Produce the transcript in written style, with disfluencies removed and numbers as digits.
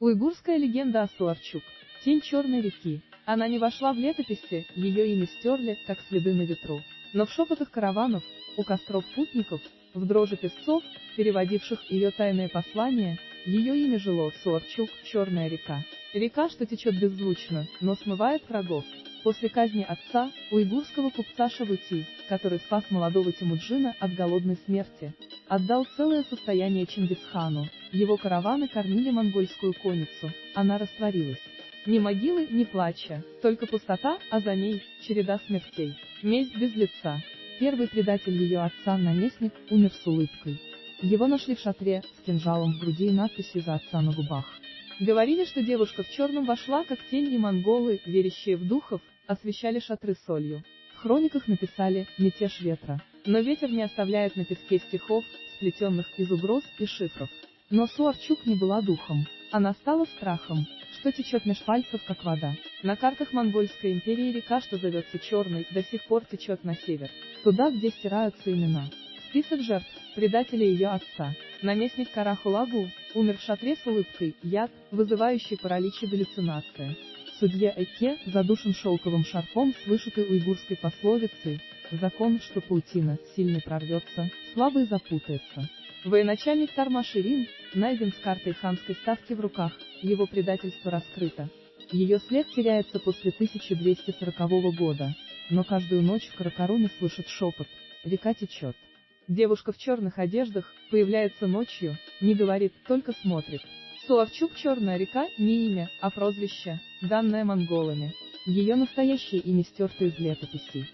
Уйгурская легенда о Суарчук. Тень Черной реки. Она не вошла в летописи, ее имя стерли, как следы на ветру. Но в шепотах караванов, у костров путников, в дрожи песцов, переводивших ее тайные послания, ее имя жило: Суарчук, Черная река. Река, что течет беззвучно, но смывает врагов. После казни отца, уйгурского купца Шавути, который спас молодого Темуджина от голодной смерти, отдал целое состояние Чингисхану, его караваны кормили монгольскую конницу, она растворилась. Ни могилы, ни плача, только пустота, а за ней — череда смертей. Месть без лица. Первый предатель ее отца, наместник, умер с улыбкой. Его нашли в шатре, с кинжалом в груди и надписью «За отца» на губах. Говорили, что девушка в черном вошла как тень, и монголы, верящие в духов, освещали шатры солью. В хрониках написали «Мятеж ветра». Но ветер не оставляет на песке стихов, сплетенных из угроз и шифров. Но Суарчук не была духом. Она стала страхом, что течет меж пальцев, как вода. На картах Монгольской империи река, что зовется Черной, до сих пор течет на север. Туда, где стираются имена. Список жертв, предателей ее отца. Наместник Карахулагу, умер в шатре с улыбкой, яд, вызывающий паралич и галлюцинации. Судья Эке, задушен шелковым шарфом с вышитой уйгурской пословицей: «Закон, что паутина, сильный прорвется, слабый запутается». Военачальник Тарма-Ширин, найден с картой ханской ставки в руках, его предательство раскрыто. Ее след теряется после 1240 года, но каждую ночь в Каракаруме слышит шепот: «Река течет». Девушка в черных одеждах появляется ночью, не говорит, только смотрит. Суарчук Черная река — не имя, а прозвище, данное монголами. Ее настоящее имя стерто из летописей.